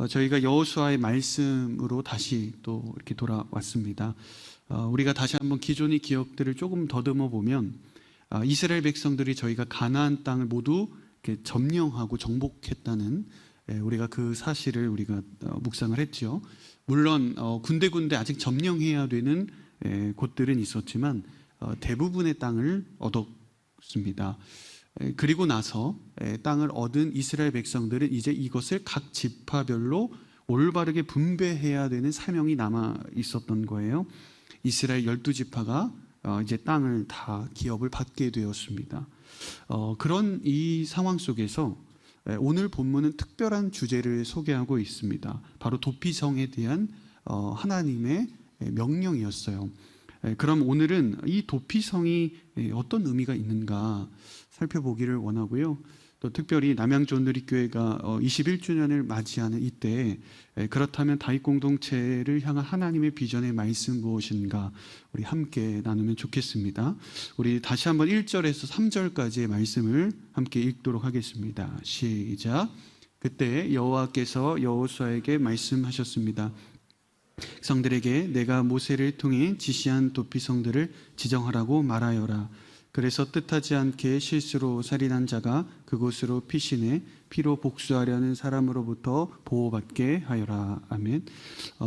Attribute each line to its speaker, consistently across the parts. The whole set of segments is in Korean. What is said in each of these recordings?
Speaker 1: 저희가 여호수아의 말씀으로 다시 또 이렇게 돌아왔습니다. 우리가 다시 한번 기존의 기억들을 조금 더듬어 보면 이스라엘 백성들이 저희가 가나안 땅을 모두 이렇게 점령하고 정복했다는 우리가 그 사실을 우리가 묵상을 했죠. 물론 군데군데 아직 점령해야 되는 곳들은 있었지만 대부분의 땅을 얻었습니다. 그리고 나서 땅을 얻은 이스라엘 백성들은 이제 이것을 각 지파별로 올바르게 분배해야 되는 사명이 남아 있었던 거예요. 이스라엘 12지파가 이제 땅을 다 기업을 받게 되었습니다. 그런 이 상황 속에서 오늘 본문은 특별한 주제를 소개하고 있습니다. 바로 도피성에 대한 하나님의 명령이었어요. 그럼 오늘은 이 도피성이 어떤 의미가 있는가 살펴보기를 원하고요. 또 특별히 남양주온누리교회가 21주년을 맞이하는 이때 그렇다면 다윗 공동체를 향한 하나님의 비전의 말씀 무엇인가 우리 함께 나누면 좋겠습니다. 우리 다시 한번 1절에서 3절까지의 말씀을 함께 읽도록 하겠습니다. 시작. 그때 여호와께서 여호수아에게 말씀하셨습니다. 성들에게 내가 모세를 통해 지시한 도피성들을 지정하라고 말하여라. 그래서 뜻하지 않게 실수로 살인한 자가 그곳으로 피신해 피로 복수하려는 사람으로부터 보호받게 하여라. 아멘.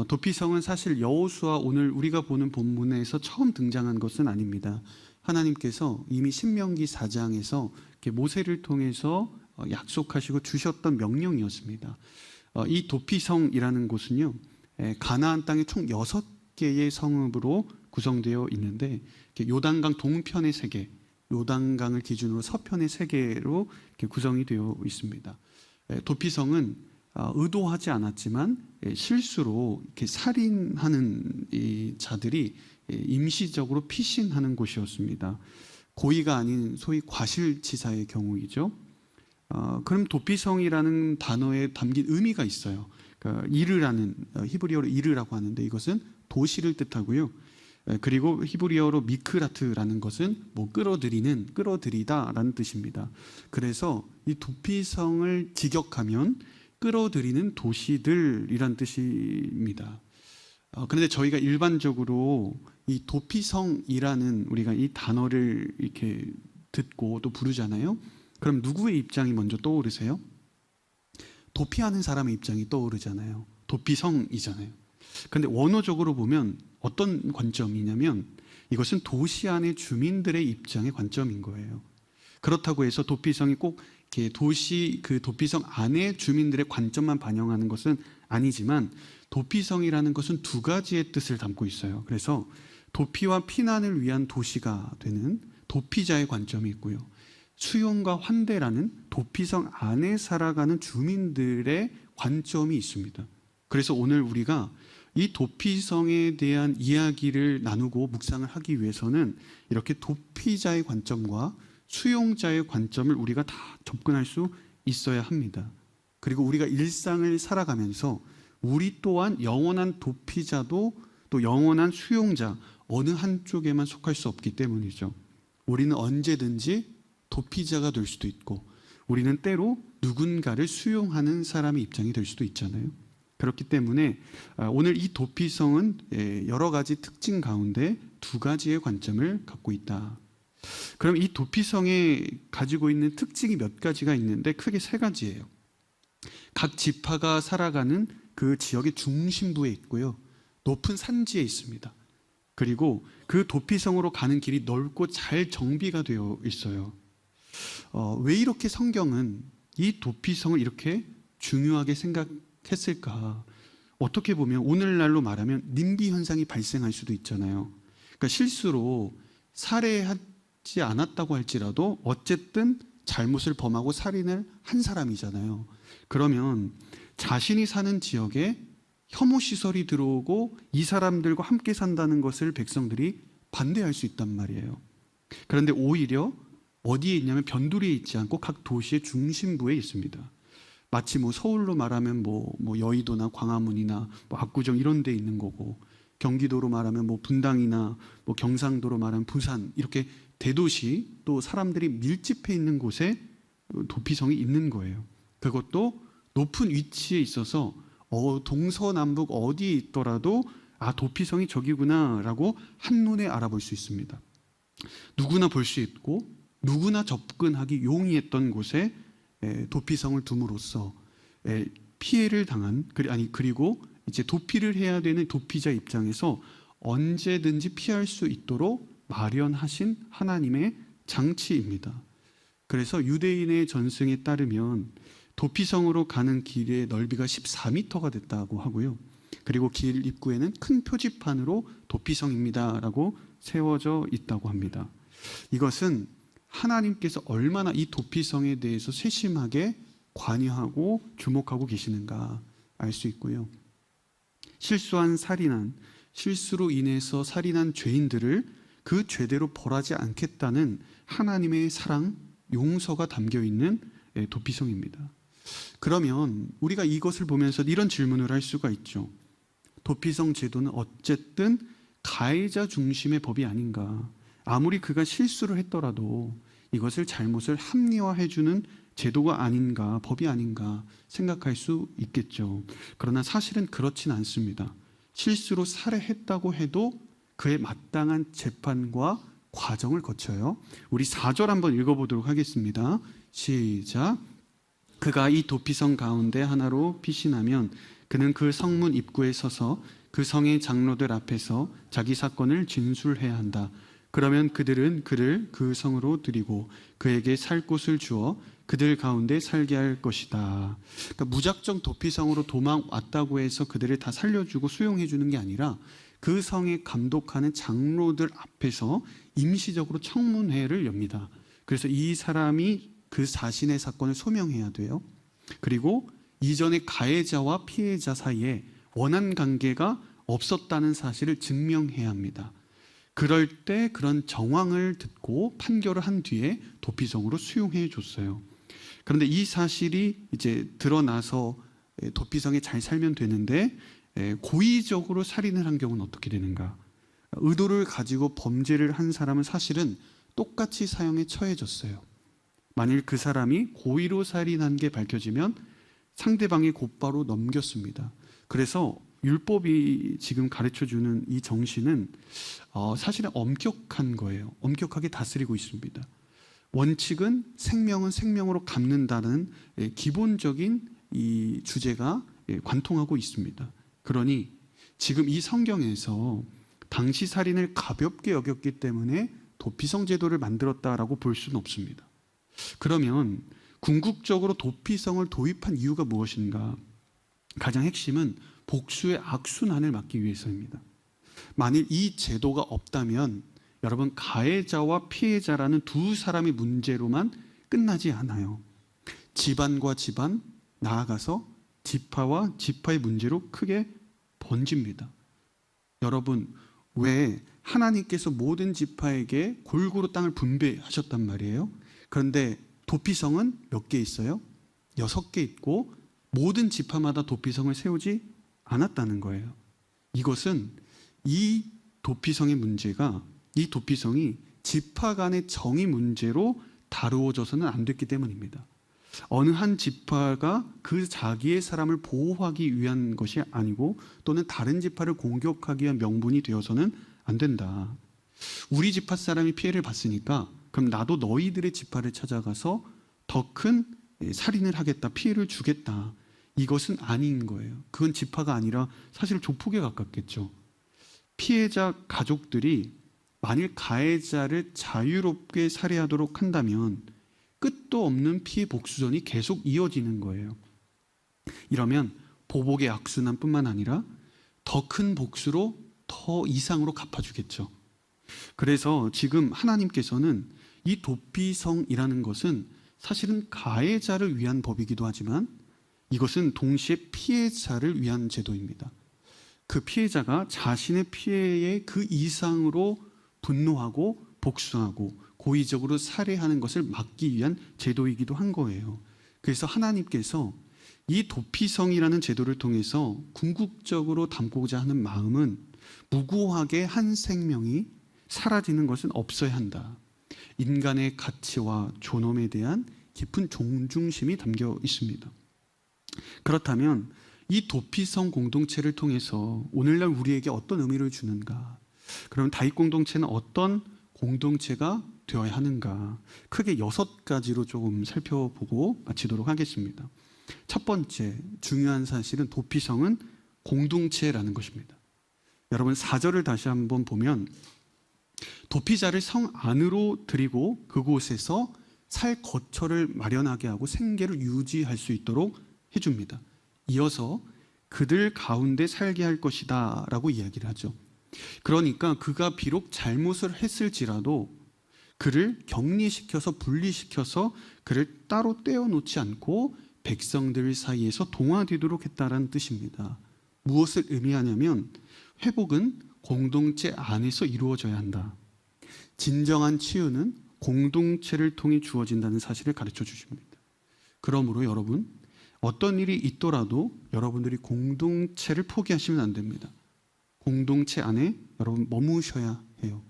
Speaker 1: 도피성은 사실 여호수아 오늘 우리가 보는 본문에서 처음 등장한 것은 아닙니다. 하나님께서 이미 신명기 4장에서 모세를 통해서 약속하시고 주셨던 명령이었습니다. 이 도피성이라는 곳은요, 가나안 땅의 총 6개의 성읍으로 구성되어 있는데 요단강 동편의 3개, 요단강을 기준으로 서편의 3개로 구성이 되어 있습니다. 도피성은 의도하지 않았지만 실수로 이렇게 살인하는 이 자들이 임시적으로 피신하는 곳이었습니다. 고의가 아닌 소위 과실치사의 경우이죠. 그럼 도피성이라는 단어에 담긴 의미가 있어요. 그러니까 이르라는 히브리어로 이르라고 하는데 이것은 도시를 뜻하고요. 그리고 히브리어로 미크라트라는 것은 끌어들이는, 끌어들이다라는 뜻입니다. 그래서 이 도피성을 직역하면 끌어들이는 도시들이란 뜻입니다. 그런데 저희가 일반적으로 이 도피성이라는 우리가 이 단어를 이렇게 듣고 또 부르잖아요. 그럼 누구의 입장이 먼저 떠오르세요? 도피하는 사람의 입장이 떠오르잖아요. 도피성이잖아요. 그런데 원어적으로 보면 어떤 관점이냐면 이것은 도시 안의 주민들의 입장의 관점인 거예요. 그렇다고 해서 도피성이 꼭 이렇게 그 도피성 안의 주민들의 관점만 반영하는 것은 아니지만 도피성이라는 것은 2가지의 뜻을 담고 있어요. 그래서 도피와 피난을 위한 도시가 되는 도피자의 관점이 있고요. 수용과 환대라는 도피성 안에 살아가는 주민들의 관점이 있습니다. 그래서 오늘 우리가 이 도피성에 대한 이야기를 나누고 묵상을 하기 위해서는 이렇게 도피자의 관점과 수용자의 관점을 우리가 다 접근할 수 있어야 합니다. 그리고 우리가 일상을 살아가면서 우리 또한 영원한 도피자도 또 영원한 수용자 어느 한쪽에만 속할 수 없기 때문이죠. 우리는 언제든지 도피자가 될 수도 있고 우리는 때로 누군가를 수용하는 사람의 입장이 될 수도 있잖아요. 그렇기 때문에 오늘 이 도피성은 여러 가지 특징 가운데 2가지의 관점을 갖고 있다. 그럼 이 도피성에 가지고 있는 특징이 몇 가지가 있는데 크게 3가지예요. 각 지파가 살아가는 그 지역의 중심부에 있고요. 높은 산지에 있습니다. 그리고 그 도피성으로 가는 길이 넓고 잘 정비가 되어 있어요. 왜 이렇게 성경은 이 도피성을 이렇게 중요하게 생각했을까? 어떻게 보면 오늘날로 말하면 님비 현상이 발생할 수도 있잖아요. 그러니까 실수로 살해하지 않았다고 할지라도 어쨌든 잘못을 범하고 살인을 한 사람이잖아요. 그러면 자신이 사는 지역에 혐오 시설이 들어오고 이 사람들과 함께 산다는 것을 백성들이 반대할 수 있단 말이에요. 그런데 오히려 어디에 있냐면 변두리에 있지 않고 각 도시의 중심부에 있습니다. 마치 서울로 말하면 여의도나 광화문이나 압구정 이런 데 있는 거고, 경기도로 말하면 분당이나 경상도로 말하면 부산, 이렇게 대도시 또 사람들이 밀집해 있는 곳에 도피성이 있는 거예요. 그것도 높은 위치에 있어서 동서남북 어디에 있더라도 도피성이 저기구나라고 한눈에 알아볼 수 있습니다. 누구나 볼 수 있고 누구나 접근하기 용이했던 곳에 도피성을 둠으로써 피해를 당한 그리고 이제 도피를 해야 되는 도피자 입장에서 언제든지 피할 수 있도록 마련하신 하나님의 장치입니다. 그래서 유대인의 전승에 따르면 도피성으로 가는 길의 넓이가 14m가 됐다고 하고요. 그리고 길 입구에는 큰 표지판으로 도피성입니다라고 세워져 있다고 합니다. 이것은 하나님께서 얼마나 이 도피성에 대해서 세심하게 관여하고 주목하고 계시는가 알 수 있고요. 실수로 인해서 살인한 죄인들을 그 죄대로 벌하지 않겠다는 하나님의 사랑, 용서가 담겨 있는 도피성입니다. 그러면 우리가 이것을 보면서 이런 질문을 할 수가 있죠. 도피성 제도는 어쨌든 가해자 중심의 법이 아닌가. 아무리 그가 실수를 했더라도 이것을 잘못을 합리화해주는 제도가 아닌가, 법이 아닌가 생각할 수 있겠죠. 그러나 사실은 그렇진 않습니다. 실수로 살해했다고 해도 그에 마땅한 재판과 과정을 거쳐요. 우리 4절 한번 읽어보도록 하겠습니다. 시작. 그가 이 도피성 가운데 하나로 피신하면 그는 그 성문 입구에 서서 그 성의 장로들 앞에서 자기 사건을 진술해야 한다. 그러면 그들은 그를 그 성으로 들이고 그에게 살 곳을 주어 그들 가운데 살게 할 것이다. 그러니까 무작정 도피성으로 도망 왔다고 해서 그들을 다 살려주고 수용해 주는 게 아니라 그 성에 감독하는 장로들 앞에서 임시적으로 청문회를 엽니다. 그래서 이 사람이 그 자신의 사건을 소명해야 돼요. 그리고 이전에 가해자와 피해자 사이에 원한 관계가 없었다는 사실을 증명해야 합니다. 그럴 때 그런 정황을 듣고 판결을 한 뒤에 도피성으로 수용해 줬어요. 그런데 이 사실이 이제 드러나서 도피성에 잘 살면 되는데 고의적으로 살인을 한 경우는 어떻게 되는가? 의도를 가지고 범죄를 한 사람은 사실은 똑같이 사형에 처해졌어요. 만일 그 사람이 고의로 살인한 게 밝혀지면 상대방이 곧바로 넘겼습니다. 그래서 율법이 지금 가르쳐주는 이 정신은 사실은 엄격한 거예요. 엄격하게 다스리고 있습니다. 원칙은 생명은 생명으로 갚는다는 기본적인 이 주제가 관통하고 있습니다. 그러니 지금 이 성경에서 당시 살인을 가볍게 여겼기 때문에 도피성 제도를 만들었다라고 볼 수는 없습니다. 그러면 궁극적으로 도피성을 도입한 이유가 무엇인가? 가장 핵심은 복수의 악순환을 막기 위해서입니다. 만일 이 제도가 없다면 여러분 가해자와 피해자라는 두 사람의 문제로만 끝나지 않아요. 집안과 집안, 나아가서 지파와 지파의 문제로 크게 번집니다. 여러분 왜 하나님께서 모든 지파에게 골고루 땅을 분배하셨단 말이에요? 그런데 도피성은 몇 개 있어요? 6개 있고 모든 지파마다 도피성을 세우지 않았다는 거예요. 이것은 이 도피성의 문제가 이 도피성이 지파 간의 정의 문제로 다루어져서는 안 됐기 때문입니다. 어느 한 지파가 그 자기의 사람을 보호하기 위한 것이 아니고 또는 다른 지파를 공격하기 위한 명분이 되어서는 안 된다. 우리 지파 사람이 피해를 봤으니까 그럼 나도 너희들의 지파를 찾아가서 더 큰 살인을 하겠다, 피해를 주겠다. 이것은 아닌 거예요. 그건 지파가 아니라 사실 조폭에 가깝겠죠. 피해자 가족들이 만일 가해자를 자유롭게 살해하도록 한다면 끝도 없는 피해 복수전이 계속 이어지는 거예요. 이러면 보복의 악순환뿐만 아니라 더 큰 복수로 더 이상으로 갚아주겠죠. 그래서 지금 하나님께서는 이 도피성이라는 것은 사실은 가해자를 위한 법이기도 하지만 이것은 동시에 피해자를 위한 제도입니다. 그 피해자가 자신의 피해에 그 이상으로 분노하고 복수하고 고의적으로 살해하는 것을 막기 위한 제도이기도 한 거예요. 그래서 하나님께서 이 도피성이라는 제도를 통해서 궁극적으로 담고자 하는 마음은 무고하게 한 생명이 사라지는 것은 없어야 한다. 인간의 가치와 존엄에 대한 깊은 존중심이 담겨 있습니다. 그렇다면 이 도피성 공동체를 통해서 오늘날 우리에게 어떤 의미를 주는가? 그럼 다윗 공동체는 어떤 공동체가 되어야 하는가? 크게 6가지로 조금 살펴보고 마치도록 하겠습니다. 첫 번째 중요한 사실은 도피성은 공동체라는 것입니다. 여러분 4절을 다시 한번 보면 도피자를 성 안으로 들이고 그곳에서 살 거처를 마련하게 하고 생계를 유지할 수 있도록 해줍니다. 이어서 그들 가운데 살게 할 것이다 라고 이야기를 하죠. 그러니까 그가 비록 잘못을 했을지라도 그를 격리시켜서 분리시켜서 그를 따로 떼어놓지 않고 백성들 사이에서 동화되도록 했다라는 뜻입니다. 무엇을 의미하냐면 회복은 공동체 안에서 이루어져야 한다. 진정한 치유는 공동체를 통해 주어진다는 사실을 가르쳐 주십니다. 그러므로 여러분 어떤 일이 있더라도 여러분들이 공동체를 포기하시면 안 됩니다. 공동체 안에 여러분 머무셔야 해요.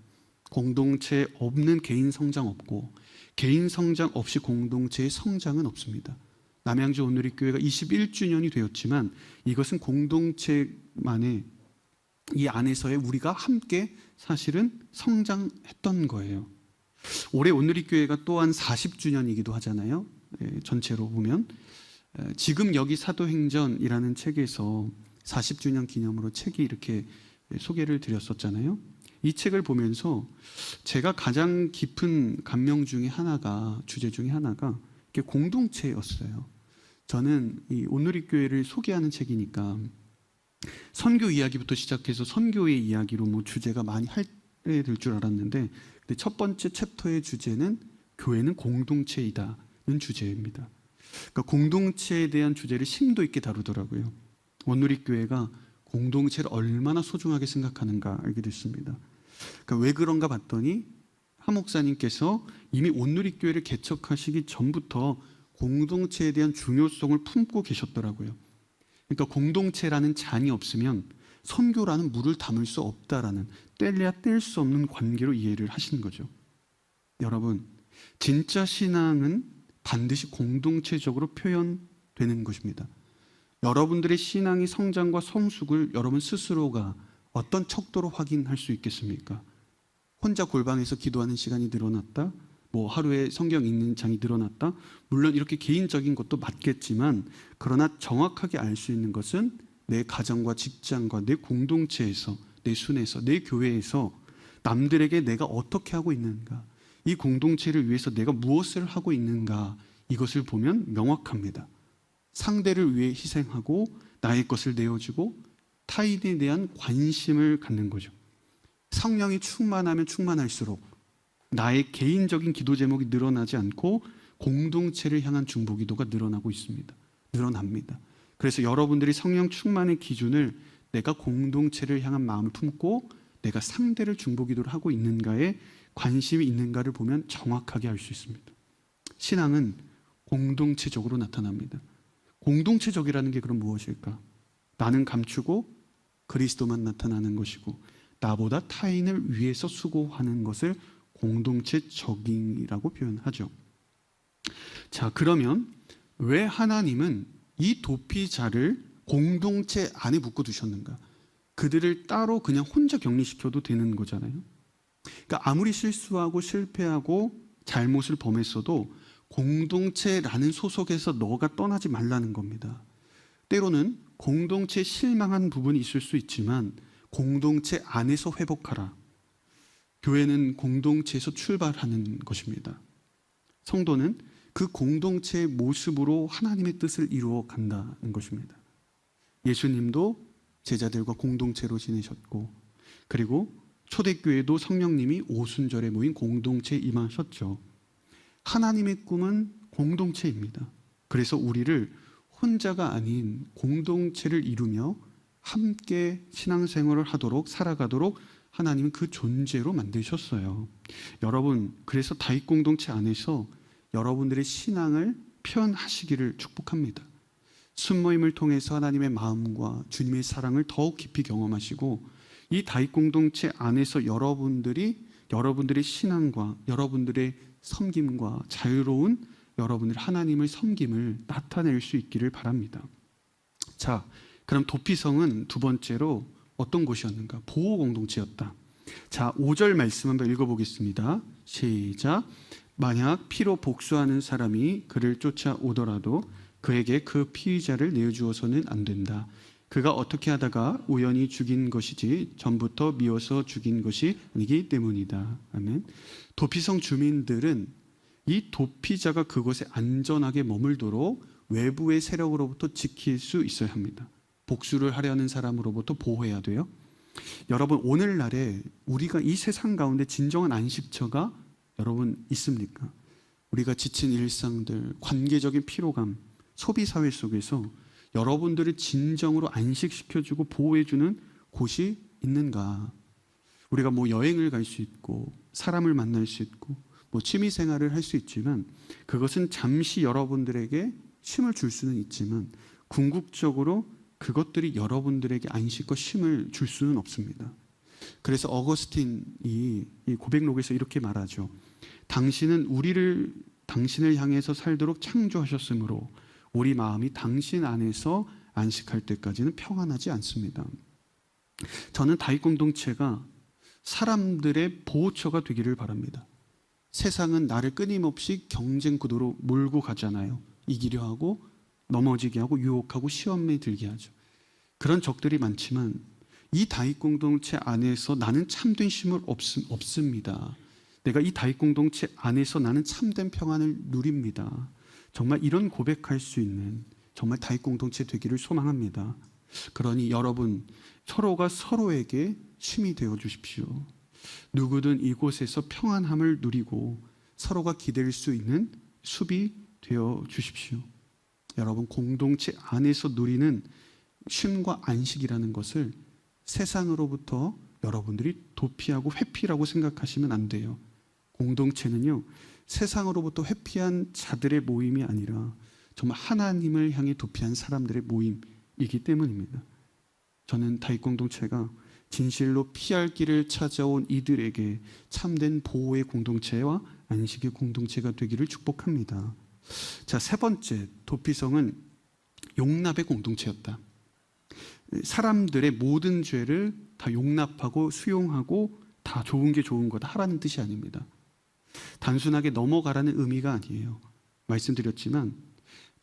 Speaker 1: 공동체 없는 개인 성장 없고 개인 성장 없이 공동체의 성장은 없습니다. 남양주 온누리교회가 21주년이 되었지만 이것은 공동체만의 이 안에서의 우리가 함께 사실은 성장했던 거예요. 올해 온누리교회가 또한 40주년이기도 하잖아요. 전체로 보면 지금 여기 사도행전이라는 책에서 40주년 기념으로 책이 이렇게 소개를 드렸었잖아요. 이 책을 보면서 제가 가장 깊은 감명 중에 하나가 주제 중에 하나가 공동체였어요. 저는 이 온누리교회를 소개하는 책이니까 선교 이야기부터 시작해서 선교의 이야기로 뭐 주제가 많이 할애될 줄 알았는데 근데 첫 번째 챕터의 주제는 교회는 공동체이다는 주제입니다. 그러니까 공동체에 대한 주제를 심도 있게 다루더라고요. 온누리교회가 공동체를 얼마나 소중하게 생각하는가 알게 됐습니다. 그러니까 왜 그런가 봤더니 하 목사님께서 이미 온누리교회를 개척하시기 전부터 공동체에 대한 중요성을 품고 계셨더라고요. 그러니까 공동체라는 잔이 없으면 선교라는 물을 담을 수 없다라는 뗄래야 뗄 수 없는 관계로 이해를 하시는 거죠. 여러분 진짜 신앙은 반드시 공동체적으로 표현되는 것입니다. 여러분들의 신앙의 성장과 성숙을 여러분 스스로가 어떤 척도로 확인할 수 있겠습니까? 혼자 골방에서 기도하는 시간이 늘어났다? 뭐 하루에 성경 읽는 장이 늘어났다? 물론 이렇게 개인적인 것도 맞겠지만 그러나 정확하게 알 수 있는 것은 내 가정과 직장과 내 공동체에서 내 순에서 내 교회에서 남들에게 내가 어떻게 하고 있는가, 이 공동체를 위해서 내가 무엇을 하고 있는가, 이것을 보면 명확합니다. 상대를 위해 희생하고 나의 것을 내어주고 타인에 대한 관심을 갖는 거죠. 성령이 충만하면 충만할수록 나의 개인적인 기도 제목이 늘어나지 않고 공동체를 향한 중보기도가 늘어나고 있습니다. 늘어납니다. 그래서 여러분들이 성령 충만의 기준을 내가 공동체를 향한 마음을 품고 내가 상대를 중보기도를 하고 있는가에 관심이 있는가를 보면 정확하게 알 수 있습니다. 신앙은 공동체적으로 나타납니다. 공동체적이라는 게 그럼 무엇일까? 나는 감추고 그리스도만 나타나는 것이고 나보다 타인을 위해서 수고하는 것을 공동체적이라고 표현하죠. 자, 그러면 왜 하나님은 이 도피자를 공동체 안에 묶어두셨는가? 그들을 따로 그냥 혼자 격리시켜도 되는 거잖아요. 그러니까 아무리 실수하고 실패하고 잘못을 범했어도 공동체라는 소속에서 너가 떠나지 말라는 겁니다. 때로는 공동체에 실망한 부분이 있을 수 있지만 공동체 안에서 회복하라. 교회는 공동체에서 출발하는 것입니다. 성도는 그 공동체의 모습으로 하나님의 뜻을 이루어 간다는 것입니다. 예수님도 제자들과 공동체로 지내셨고 그리고 초대교회도 성령님이 오순절에 모인 공동체에 임하셨죠. 하나님의 꿈은 공동체입니다. 그래서 우리를 혼자가 아닌 공동체를 이루며 함께 신앙생활을 하도록 살아가도록 하나님은 그 존재로 만드셨어요. 여러분, 그래서 다윗 공동체 안에서 여러분들의 신앙을 표현하시기를 축복합니다. 순모임을 통해서 하나님의 마음과 주님의 사랑을 더욱 깊이 경험하시고 이 다윗 공동체 안에서 여러분들의 신앙과 여러분들의 섬김과 자유로운 여러분들의 하나님을 섬김을 나타낼 수 있기를 바랍니다. 자, 그럼 도피성은 두 번째로 어떤 곳이었는가? 보호 공동체였다. 자, 5절 말씀 한번 읽어보겠습니다. 시작. 만약 피로 복수하는 사람이 그를 쫓아오더라도 그에게 그 피의자를 내어주어서는 안 된다. 그가 어떻게 하다가 우연히 죽인 것이지 전부터 미워서 죽인 것이 아니기 때문이다. 아멘. 도피성 주민들은 이 도피자가 그곳에 안전하게 머물도록 외부의 세력으로부터 지킬 수 있어야 합니다. 복수를 하려는 사람으로부터 보호해야 돼요. 여러분, 오늘날에 우리가 이 세상 가운데 진정한 안식처가 여러분 있습니까? 우리가 지친 일상들, 관계적인 피로감, 소비사회 속에서 여러분들을 진정으로 안식시켜주고 보호해주는 곳이 있는가? 우리가 뭐 여행을 갈 수 있고 사람을 만날 수 있고 뭐 취미 생활을 할 수 있지만 그것은 잠시 여러분들에게 쉼을 줄 수는 있지만 궁극적으로 그것들이 여러분들에게 안식과 쉼을 줄 수는 없습니다. 그래서 어거스틴이 이 고백록에서 이렇게 말하죠. 당신은 당신을 향해서 살도록 창조하셨으므로 우리 마음이 당신 안에서 안식할 때까지는 평안하지 않습니다. 저는 다윗 공동체가 사람들의 보호처가 되기를 바랍니다. 세상은 나를 끊임없이 경쟁 구도로 몰고 가잖아요. 이기려 하고 넘어지게 하고 유혹하고 시험에 들게 하죠. 그런 적들이 많지만 이 다윗 공동체 안에서 나는 참된 쉼을 없습니다. 내가 이 다윗 공동체 안에서 나는 참된 평안을 누립니다. 정말 이런 고백할 수 있는 정말 다윗 공동체 되기를 소망합니다. 그러니 여러분 서로가 서로에게 쉼이 되어 주십시오. 누구든 이곳에서 평안함을 누리고 서로가 기댈 수 있는 숲이 되어 주십시오. 여러분, 공동체 안에서 누리는 쉼과 안식이라는 것을 세상으로부터 여러분들이 도피하고 회피라고 생각하시면 안 돼요. 공동체는요, 세상으로부터 회피한 자들의 모임이 아니라 정말 하나님을 향해 도피한 사람들의 모임이기 때문입니다. 저는 다윗 공동체가 진실로 피할 길을 찾아온 이들에게 참된 보호의 공동체와 안식의 공동체가 되기를 축복합니다. 자, 세 번째, 도피성은 용납의 공동체였다. 사람들의 모든 죄를 다 용납하고 수용하고 다 좋은 게 좋은 거다 하라는 뜻이 아닙니다. 단순하게 넘어가라는 의미가 아니에요. 말씀드렸지만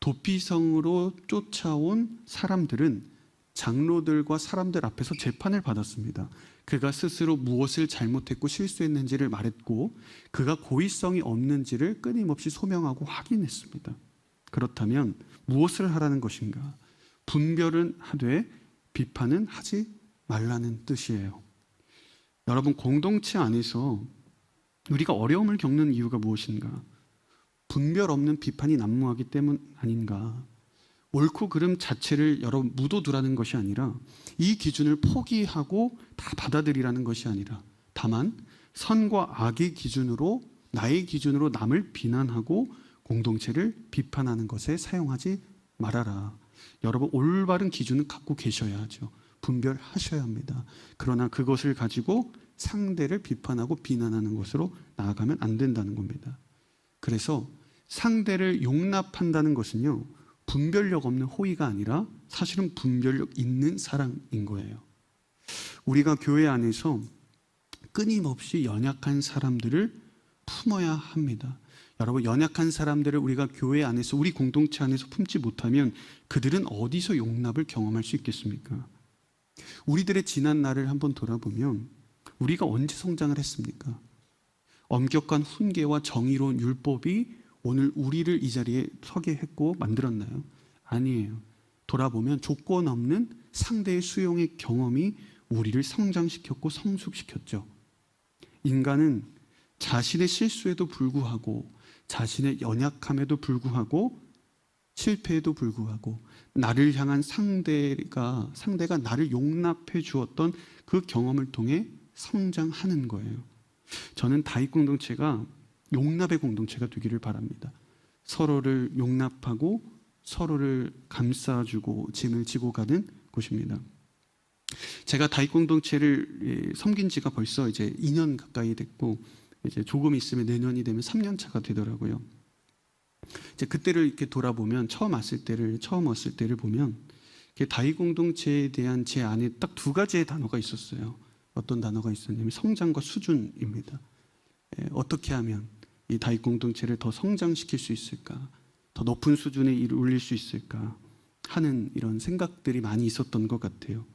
Speaker 1: 도피성으로 쫓아온 사람들은 장로들과 사람들 앞에서 재판을 받았습니다. 그가 스스로 무엇을 잘못했고 실수했는지를 말했고 그가 고의성이 없는지를 끊임없이 소명하고 확인했습니다. 그렇다면 무엇을 하라는 것인가? 분별은 하되 비판은 하지 말라는 뜻이에요. 여러분, 공동체 안에서 우리가 어려움을 겪는 이유가 무엇인가? 분별 없는 비판이 난무하기 때문 아닌가? 옳고 그름 자체를 여러분 묻어두라는 것이 아니라 이 기준을 포기하고 다 받아들이라는 것이 아니라 다만 선과 악의 기준으로 나의 기준으로 남을 비난하고 공동체를 비판하는 것에 사용하지 말아라. 여러분, 올바른 기준을 갖고 계셔야 하죠. 분별하셔야 합니다. 그러나 그것을 가지고 상대를 비판하고 비난하는 것으로 나아가면 안 된다는 겁니다. 그래서 상대를 용납한다는 것은요, 분별력 없는 호의가 아니라 사실은 분별력 있는 사랑인 거예요. 우리가 교회 안에서 끊임없이 연약한 사람들을 품어야 합니다. 여러분, 연약한 사람들을 우리가 교회 안에서 우리 공동체 안에서 품지 못하면 그들은 어디서 용납을 경험할 수 있겠습니까? 우리들의 지난 날을 한번 돌아보면 우리가 언제 성장을 했습니까? 엄격한 훈계와 정의로운 율법이 오늘 우리를 이 자리에 서게 했고 만들었나요? 아니에요. 돌아보면 조건 없는 상대의 수용의 경험이 우리를 성장시켰고 성숙시켰죠. 인간은 자신의 실수에도 불구하고 자신의 연약함에도 불구하고 실패에도 불구하고 나를 향한 상대가 나를 용납해 주었던 그 경험을 통해 성장하는 거예요. 저는 다윗 공동체가 용납의 공동체가 되기를 바랍니다. 서로를 용납하고 서로를 감싸주고 짐을 지고 가는 곳입니다. 제가 다윗 공동체를 섬긴 지가 벌써 이제 2년 가까이 됐고 이제 조금 있으면 내년이 되면 3년 차가 되더라고요. 이제 그때를 이렇게 돌아보면 처음 왔을 때를 보면 다윗 공동체에 대한 제 안에 딱 두 가지의 단어가 있었어요. 어떤 단어가 있었냐면 성장과 수준입니다. 어떻게 하면 이 다윗 공동체를 더 성장시킬 수 있을까, 더 높은 수준에 올릴 수 있을까 하는 이런 생각들이 많이 있었던 것 같아요.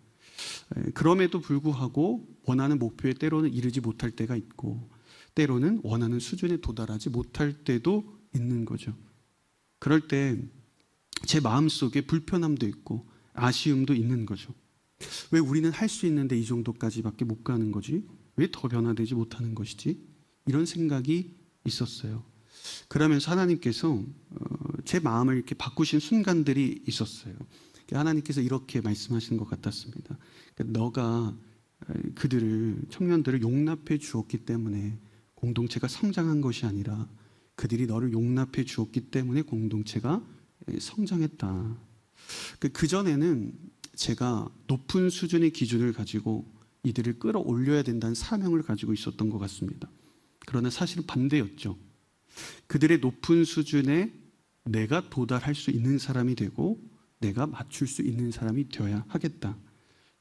Speaker 1: 그럼에도 불구하고 원하는 목표에 때로는 이르지 못할 때가 있고, 때로는 원하는 수준에 도달하지 못할 때도 있는 거죠. 그럴 때 제 마음속에 불편함도 있고 아쉬움도 있는 거죠. 왜 우리는 할 수 있는데 이 정도까지밖에 못 가는 거지? 왜 더 변화되지 못하는 것이지? 이런 생각이 있었어요. 그러면서 하나님께서 제 마음을 이렇게 바꾸신 순간들이 있었어요. 하나님께서 이렇게 말씀하시는 것 같았습니다. 너가 그들을, 청년들을 용납해 주었기 때문에 공동체가 성장한 것이 아니라 그들이 너를 용납해 주었기 때문에 공동체가 성장했다. 그전에는 제가 높은 수준의 기준을 가지고 이들을 끌어올려야 된다는 사명을 가지고 있었던 것 같습니다. 그러나 사실은 반대였죠. 그들의 높은 수준에 내가 도달할 수 있는 사람이 되고 내가 맞출 수 있는 사람이 되어야 하겠다.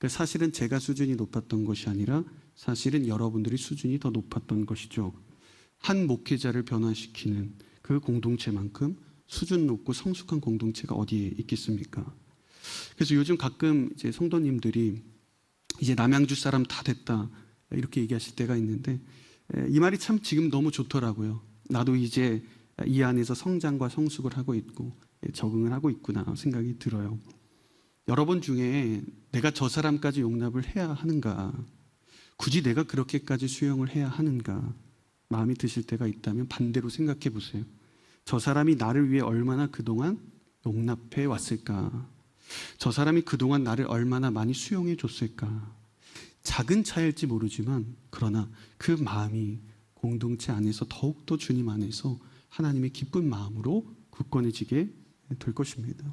Speaker 1: 사실은 제가 수준이 높았던 것이 아니라 사실은 여러분들이 수준이 더 높았던 것이죠. 한 목회자를 변화시키는 그 공동체만큼 수준 높고 성숙한 공동체가 어디에 있겠습니까? 그래서 요즘 가끔 이제 성도님들이 이제 남양주 사람 다 됐다 이렇게 얘기하실 때가 있는데, 이 말이 참 지금 너무 좋더라고요. 나도 이제 이 안에서 성장과 성숙을 하고 있고 적응을 하고 있구나 생각이 들어요. 여러분 중에 내가 저 사람까지 용납을 해야 하는가, 굳이 내가 그렇게까지 수용을 해야 하는가 마음이 드실 때가 있다면 반대로 생각해 보세요. 저 사람이 나를 위해 얼마나 그동안 용납해 왔을까? 저 사람이 그동안 나를 얼마나 많이 수용해 줬을까? 작은 차이일지 모르지만 그러나 그 마음이 공동체 안에서 더욱더 주님 안에서 하나님의 기쁜 마음으로 굳건해지게 될 것입니다.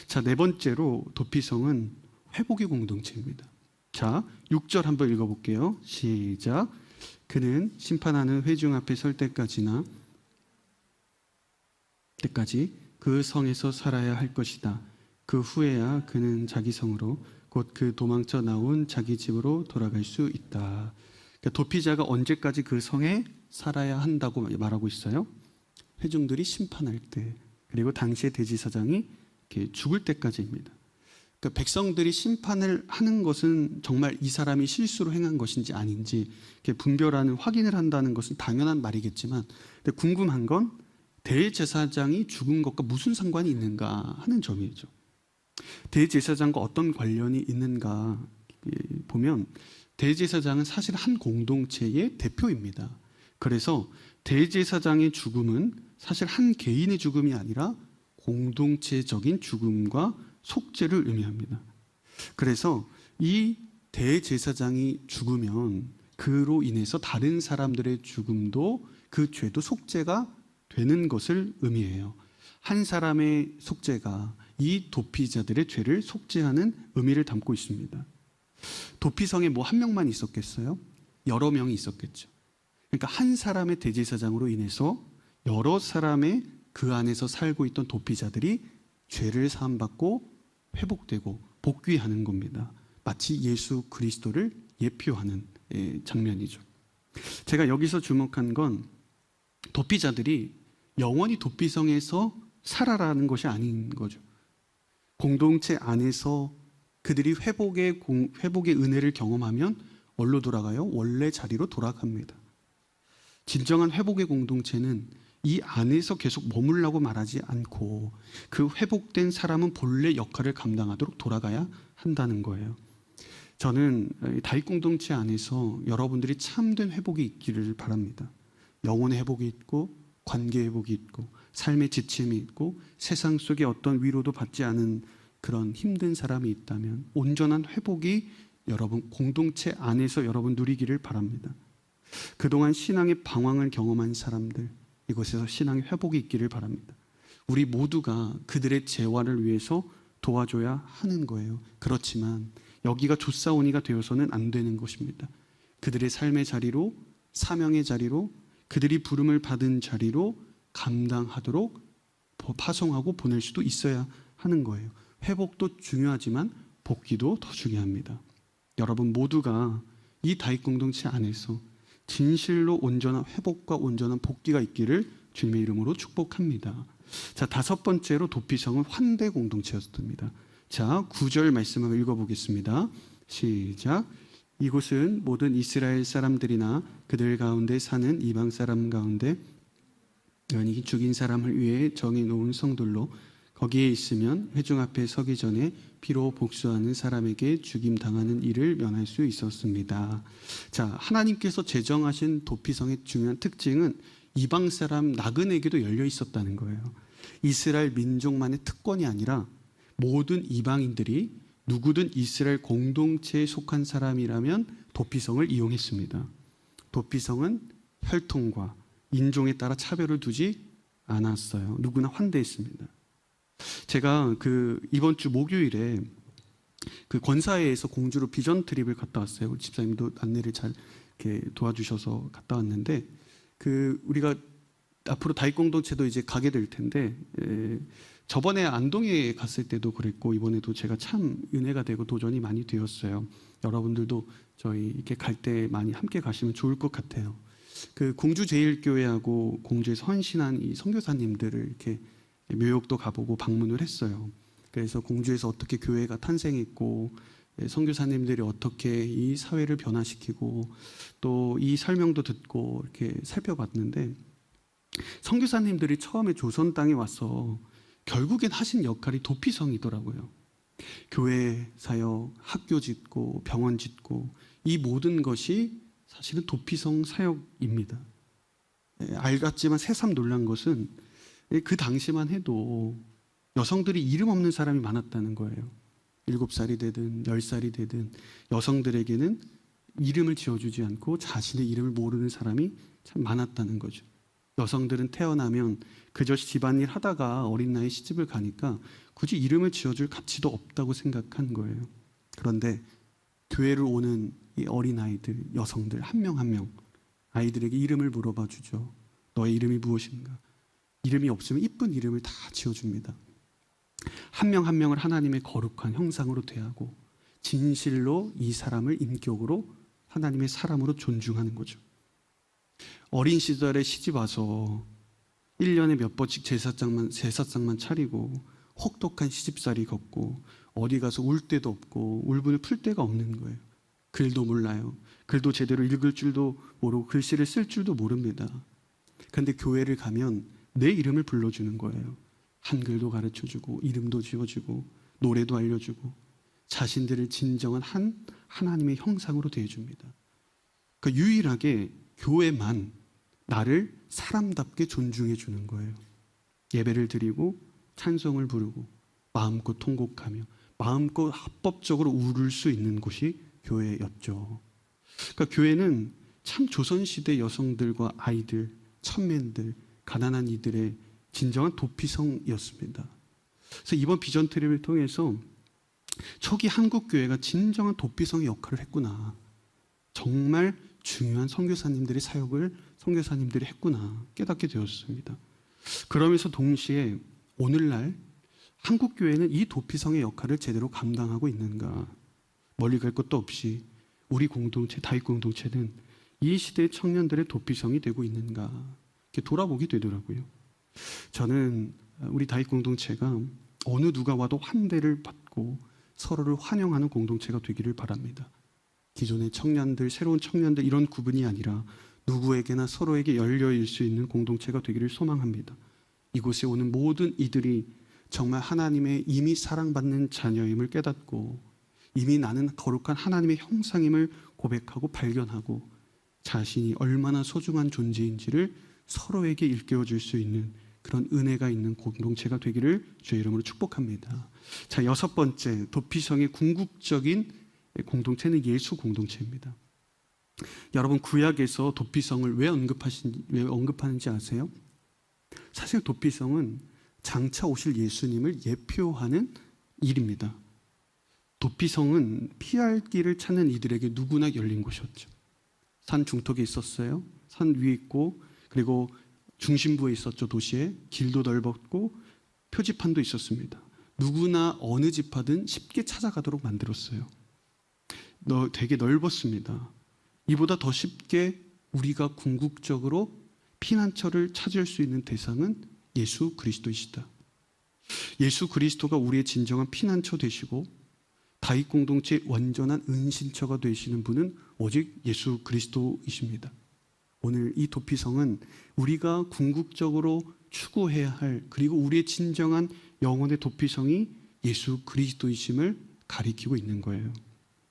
Speaker 1: 자, 네 번째로 도피성은 회복의 공동체입니다. 자, 6절 한번 읽어볼게요. 시작. 그는 심판하는 회중 앞에 설 때까지 그 성에서 살아야 할 것이다. 그 후에야 그는 자기 성으로 곧 그 도망쳐 나온 자기 집으로 돌아갈 수 있다. 그러니까 도피자가 언제까지 그 성에 살아야 한다고 말하고 있어요? 회중들이 심판할 때, 그리고 당시의 대지사장이 이렇게 죽을 때까지입니다. 그러니까 백성들이 심판을 하는 것은 정말 이 사람이 실수로 행한 것인지 아닌지 이렇게 분별하는, 확인을 한다는 것은 당연한 말이겠지만, 근데 궁금한 건 대제사장이 죽은 것과 무슨 상관이 있는가 하는 점이죠. 대제사장과 어떤 관련이 있는가 보면, 대제사장은 사실 한 공동체의 대표입니다. 그래서 대제사장의 죽음은 사실 한 개인의 죽음이 아니라 공동체적인 죽음과 속죄를 의미합니다. 그래서 이 대제사장이 죽으면 그로 인해서 다른 사람들의 죽음도, 그 죄도 속죄가 되는 것을 의미해요. 한 사람의 속죄가 이 도피자들의 죄를 속죄하는 의미를 담고 있습니다. 도피성에 뭐 한 명만 있었겠어요? 여러 명이 있었겠죠. 그러니까 한 사람의 대제사장으로 인해서 여러 사람의 그 안에서 살고 있던 도피자들이 죄를 사함받고 회복되고 복귀하는 겁니다. 마치 예수 그리스도를 예표하는 장면이죠. 제가 여기서 주목한 건 도피자들이 영원히 도피성에서 살아라는 것이 아닌 거죠. 공동체 안에서 그들이 회복의 은혜를 경험하면 어디로 돌아가요? 원래 자리로 돌아갑니다. 진정한 회복의 공동체는 이 안에서 계속 머물라고 말하지 않고 그 회복된 사람은 본래 역할을 감당하도록 돌아가야 한다는 거예요. 저는 다윗 공동체 안에서 여러분들이 참된 회복이 있기를 바랍니다. 영혼의 회복이 있고, 관계 회복이 있고, 삶의 지침이 있고, 세상 속에 어떤 위로도 받지 않은 그런 힘든 사람이 있다면 온전한 회복이 여러분 공동체 안에서 여러분 누리기를 바랍니다. 그동안 신앙의 방황을 경험한 사람들, 이곳에서 신앙의 회복이 있기를 바랍니다. 우리 모두가 그들의 재활을 위해서 도와줘야 하는 거예요. 그렇지만 여기가 조사오니가 되어서는 안 되는 것입니다. 그들의 삶의 자리로, 사명의 자리로, 그들이 부름을 받은 자리로 감당하도록 파송하고 보낼 수도 있어야 하는 거예요. 회복도 중요하지만 복귀도 더 중요합니다. 여러분 모두가 이 다윗 공동체 안에서 진실로 온전한 회복과 온전한 복귀가 있기를 주님의 이름으로 축복합니다. 자, 다섯 번째로 도피성은 환대 공동체였습니다. 자, 9절 말씀을 읽어보겠습니다. 시작. 이곳은 모든 이스라엘 사람들이나 그들 가운데 사는 이방 사람 가운데 연이 죽인 사람을 위해 정해놓은 성들로 거기에 있으면 회중 앞에 서기 전에 피로 복수하는 사람에게 죽임 당하는 일을 면할 수 있었습니다. 자, 하나님께서 제정하신 도피성의 중요한 특징은 이방 사람 나그네에게도 열려 있었다는 거예요. 이스라엘 민족만의 특권이 아니라 모든 이방인들이 누구든 이스라엘 공동체에 속한 사람이라면 도피성을 이용했습니다. 도피성은 혈통과 인종에 따라 차별을 두지 않았어요. 누구나 환대했습니다. 제가 이번 주 목요일에 권사회에서 공주로 비전 트립을 갔다 왔어요. 우리 집사님도 안내를 잘 이렇게 도와주셔서 갔다 왔는데 우리가 앞으로 다윗 공동체도 이제 가게 될 텐데 저번에 안동에 갔을 때도 그랬고 이번에도 제가 참 은혜가 되고 도전이 많이 되었어요. 여러분들도 저희 이렇게 갈 때 많이 함께 가시면 좋을 것 같아요. 공주 제일교회하고 공주에서 헌신한 이 선교사님들을 이렇게 묘역도 가보고 방문을 했어요. 그래서 공주에서 어떻게 교회가 탄생했고 선교사님들이 어떻게 이 사회를 변화시키고 또 이 설명도 듣고 이렇게 살펴봤는데 선교사님들이 처음에 조선 땅에 와서 결국엔 하신 역할이 도피성이더라고요. 교회 사역, 학교 짓고 병원 짓고 이 모든 것이 사실은 도피성 사역입니다. 알겠지만 새삼 놀란 것은 그 당시만 해도 여성들이 이름 없는 사람이 많았다는 거예요. 7살이 되든 10살이 되든 여성들에게는 이름을 지어주지 않고 자신의 이름을 모르는 사람이 참 많았다는 거죠. 여성들은 태어나면 그저 집안일 하다가 어린 나이에 시집을 가니까 굳이 이름을 지어줄 가치도 없다고 생각한 거예요. 그런데 교회를 오는 이 어린아이들, 여성들 한 명 한 명 아이들에게 이름을 물어봐 주죠. 너의 이름이 무엇인가? 이름이 없으면 이쁜 이름을 다 지어줍니다. 한 명 한 명을 하나님의 거룩한 형상으로 대하고 진실로 이 사람을 인격으로 하나님의 사람으로 존중하는 거죠. 어린 시절에 시집 와서 1년에 몇 번씩 제사장만 차리고 혹독한 시집살이 걷고 어디 가서 울 데도 없고 울분을 풀 데가 없는 거예요. 글도 몰라요. 글도 제대로 읽을 줄도 모르고 글씨를 쓸 줄도 모릅니다. 그런데 교회를 가면 내 이름을 불러주는 거예요. 한글도 가르쳐주고 이름도 지어주고 노래도 알려주고 자신들을 진정한 하나님의 형상으로 대해줍니다. 그러니까 유일하게 교회만 나를 사람답게 존중해 주는 거예요. 예배를 드리고 찬송을 부르고 마음껏 통곡하며 마음껏 합법적으로 울을 수 있는 곳이 교회였죠. 그러니까 교회는 참 조선시대 여성들과 아이들, 천맨들, 가난한 이들의 진정한 도피성이었습니다. 그래서 이번 비전 트립을 통해서 초기 한국 교회가 진정한 도피성의 역할을 했구나. 정말 중요한 선교사님들의 사역을 선교사님들이 했구나 깨닫게 되었습니다. 그러면서 동시에 오늘날 한국 교회는 이 도피성의 역할을 제대로 감당하고 있는가? 멀리 갈 것도 없이 우리 공동체, 다윗 공동체는 이 시대의 청년들의 도피성이 되고 있는가? 이렇게 돌아보게 되더라고요. 저는 우리 다윗 공동체가 어느 누가 와도 환대를 받고 서로를 환영하는 공동체가 되기를 바랍니다. 기존의 청년들, 새로운 청년들 이런 구분이 아니라 누구에게나 서로에게 열려일 수 있는 공동체가 되기를 소망합니다. 이곳에 오는 모든 이들이 정말 하나님의 이미 사랑받는 자녀임을 깨닫고 이미 나는 거룩한 하나님의 형상임을 고백하고 발견하고 자신이 얼마나 소중한 존재인지를 서로에게 일깨워줄 수 있는 그런 은혜가 있는 공동체가 되기를 주의 이름으로 축복합니다. 자, 여섯 번째, 도피성의 궁극적인 공동체는 예수 공동체입니다. 여러분 구약에서 도피성을 왜 언급하는지 아세요? 사실 도피성은 장차 오실 예수님을 예표하는 일입니다. 도피성은 피할 길을 찾는 이들에게 누구나 열린 곳이었죠. 산 중턱에 있었어요. 산 위에 있고 그리고 중심부에 있었죠. 도시에 길도 넓었고 표지판도 있었습니다. 누구나 어느 지파든 쉽게 찾아가도록 만들었어요. 되게 넓었습니다. 이보다 더 쉽게 우리가 궁극적으로 피난처를 찾을 수 있는 대상은 예수 그리스도이시다. 예수 그리스도가 우리의 진정한 피난처 되시고 다윗 공동체의 완전한 은신처가 되시는 분은 오직 예수 그리스도이십니다. 오늘 이 도피성은 우리가 궁극적으로 추구해야 할, 그리고 우리의 진정한 영혼의 도피성이 예수 그리스도이심을 가리키고 있는 거예요.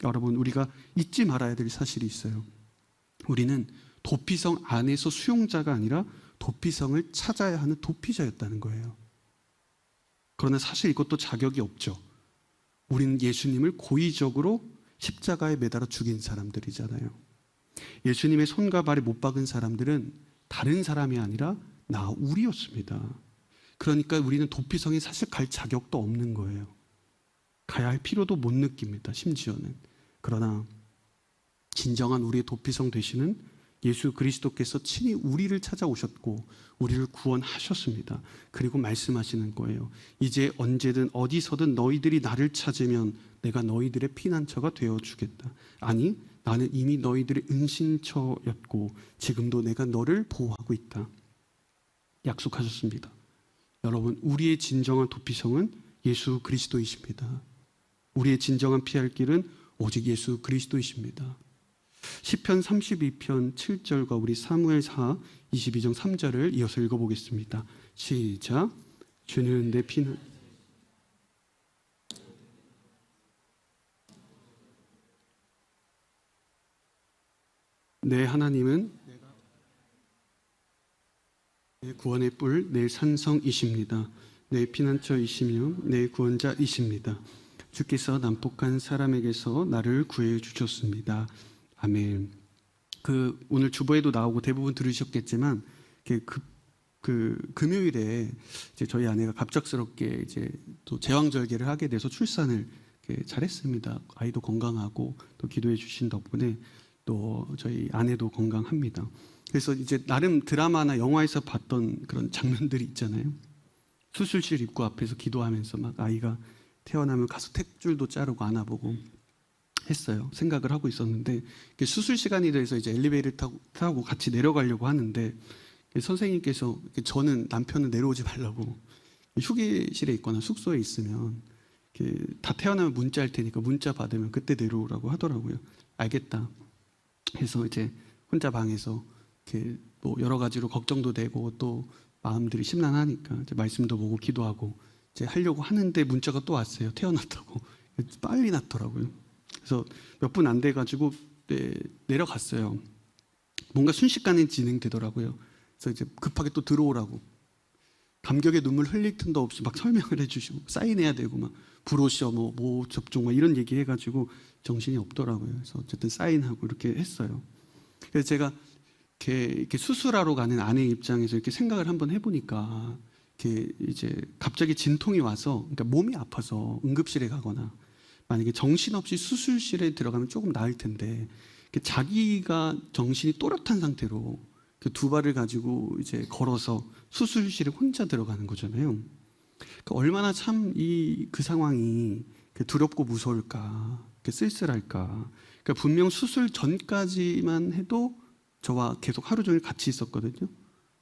Speaker 1: 여러분, 우리가 잊지 말아야 될 사실이 있어요. 우리는 도피성 안에서 수용자가 아니라 도피성을 찾아야 하는 도피자였다는 거예요. 그러나 사실 이것도 자격이 없죠. 우리는 예수님을 고의적으로 십자가에 매달아 죽인 사람들이잖아요. 예수님의 손과 발에 못 박은 사람들은 다른 사람이 아니라 우리였습니다. 그러니까 우리는 도피성에 사실 갈 자격도 없는 거예요. 가야 할 필요도 못 느낍니다. 심지어는. 그러나 진정한 우리의 도피성 되시는 예수 그리스도께서 친히 우리를 찾아오셨고 우리를 구원하셨습니다. 그리고 말씀하시는 거예요. 이제 언제든 어디서든 너희들이 나를 찾으면 내가 너희들의 피난처가 되어주겠다. 아니, 나는 이미 너희들의 은신처였고 지금도 내가 너를 보호하고 있다. 약속하셨습니다. 여러분, 우리의 진정한 도피성은 예수 그리스도이십니다. 우리의 진정한 피할 길은 오직 예수 그리스도이십니다. 시편 32편 7절과 우리 사무엘하 22장 3절을 이어서 읽어보겠습니다. 시작. 주는 내 피난 내 하나님은 내 구원의 뿔, 내 산성이십니다. 내 피난처이시며 내 구원자이십니다. 주께서 난폭한 사람에게서 나를 구해 주셨습니다. 아멘. 오늘 주보에도 나오고 대부분 들으셨겠지만 금요일에 이제 저희 아내가 갑작스럽게 이제 또 제왕절개를 하게 돼서 출산을 잘했습니다. 아이도 건강하고 또 기도해 주신 덕분에 또 저희 아내도 건강합니다. 그래서 이제 나름 드라마나 영화에서 봤던 그런 장면들이 있잖아요. 수술실 입구 앞에서 기도하면서 막 아이가 태어나면 가서 탯줄도 자르고 안아보고 했어요. 생각을 하고 있었는데 수술 시간이 돼서 이제 엘리베이터 타고 같이 내려가려고 하는데 선생님께서 저는 남편은 내려오지 말라고 휴게실에 있거나 숙소에 있으면 다 태어나면 문자 할 테니까 문자 받으면 그때 내려오라고 하더라고요. 알겠다 해서 이제 혼자 방에서 뭐 여러 가지로 걱정도 되고 또 마음들이 심란하니까 이제 말씀도 보고 기도하고 이제 하려고 하는데 문자가 또 왔어요. 태어났다고. 빨리 났더라고요. 그래서 몇 분 안 돼가지고 내려갔어요. 뭔가 순식간에 진행되더라고요. 그래서 이제 급하게 또 들어오라고 감격의 눈물 흘릴 틈도 없이 막 설명을 해주시고 사인해야 되고 막 브로셔 뭐 접종 이런 얘기 해가지고 정신이 없더라고요. 그래서 어쨌든 사인하고 이렇게 했어요. 그래서 제가 이렇게 수술하러 가는 아내 입장에서 이렇게 생각을 한번 해보니까 이제 갑자기 진통이 와서 그러니까 몸이 아파서 응급실에 가거나 만약에 정신없이 수술실에 들어가면 조금 나을 텐데 자기가 정신이 또렷한 상태로 두 발을 가지고 이제 걸어서 수술실에 혼자 들어가는 거잖아요. 그러니까 얼마나 참 그 상황이 두렵고 무서울까, 쓸쓸할까. 그러니까 분명 수술 전까지만 해도 저와 계속 하루 종일 같이 있었거든요.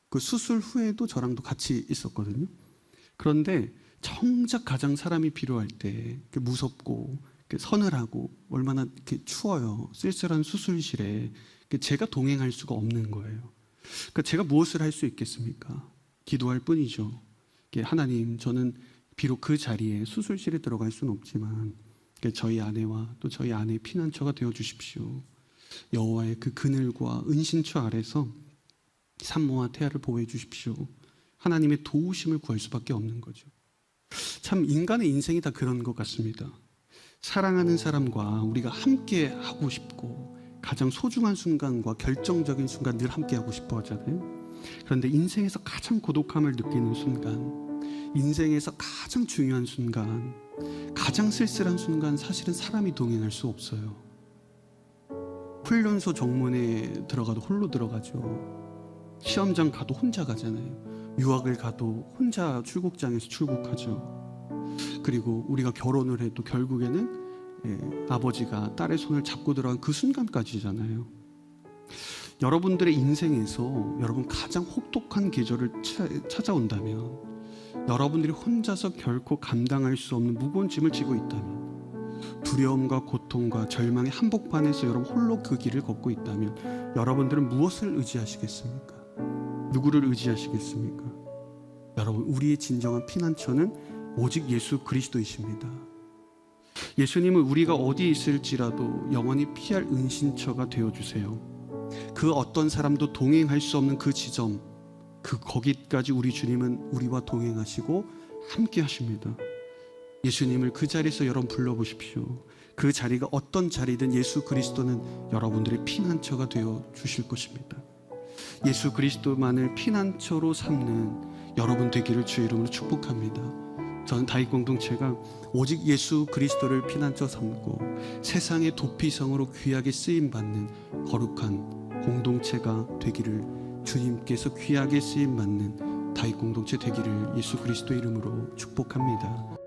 Speaker 1: 그 수술 후에도 저랑도 같이 있었거든요. 그런데 정작 가장 사람이 필요할 때 무섭고 서늘하고 얼마나 추워요. 쓸쓸한 수술실에 제가 동행할 수가 없는 거예요. 그러니까 제가 무엇을 할 수 있겠습니까? 기도할 뿐이죠. 하나님, 저는 비록 그 자리에 수술실에 들어갈 수는 없지만 저희 아내와 또 저희 아내의 피난처가 되어 주십시오. 여호와의 그 그늘과 은신처 아래서 산모와 태아를 보호해 주십시오. 하나님의 도우심을 구할 수밖에 없는 거죠. 참 인간의 인생이 다 그런 것 같습니다. 사랑하는 사람과 우리가 함께 하고 싶고 가장 소중한 순간과 결정적인 순간 늘 함께 하고 싶어 하잖아요. 그런데 인생에서 가장 고독함을 느끼는 순간, 인생에서 가장 중요한 순간, 가장 쓸쓸한 순간, 사실은 사람이 동행할 수 없어요. 훈련소 정문에 들어가도 홀로 들어가죠. 시험장 가도 혼자 가잖아요. 유학을 가도 혼자 출국장에서 출국하죠. 그리고 우리가 결혼을 해도 결국에는 아버지가 딸의 손을 잡고 들어간 그 순간까지잖아요. 여러분들의 인생에서 여러분 가장 혹독한 계절을 찾아온다면, 여러분들이 혼자서 결코 감당할 수 없는 무거운 짐을 지고 있다면, 두려움과 고통과 절망의 한복판에서 여러분 홀로 그 길을 걷고 있다면, 여러분들은 무엇을 의지하시겠습니까? 누구를 의지하시겠습니까? 여러분, 우리의 진정한 피난처는 오직 예수 그리스도이십니다. 예수님은 우리가 어디 있을지라도 영원히 피할 은신처가 되어주세요. 그 어떤 사람도 동행할 수 없는 그 지점, 거기까지 우리 주님은 우리와 동행하시고 함께 하십니다. 예수님을 그 자리에서 여러분 불러보십시오. 그 자리가 어떤 자리든 예수 그리스도는 여러분들의 피난처가 되어 주실 것입니다. 예수 그리스도만을 피난처로 삼는 여러분 되기를 주의 이름으로 축복합니다. 저는 다윗 공동체가 오직 예수 그리스도를 피난처 삼고 세상의 도피성으로 귀하게 쓰임받는 거룩한 공동체가 되기를, 주님께서 귀하게 쓰임받는 다윗 공동체 되기를 예수 그리스도 이름으로 축복합니다.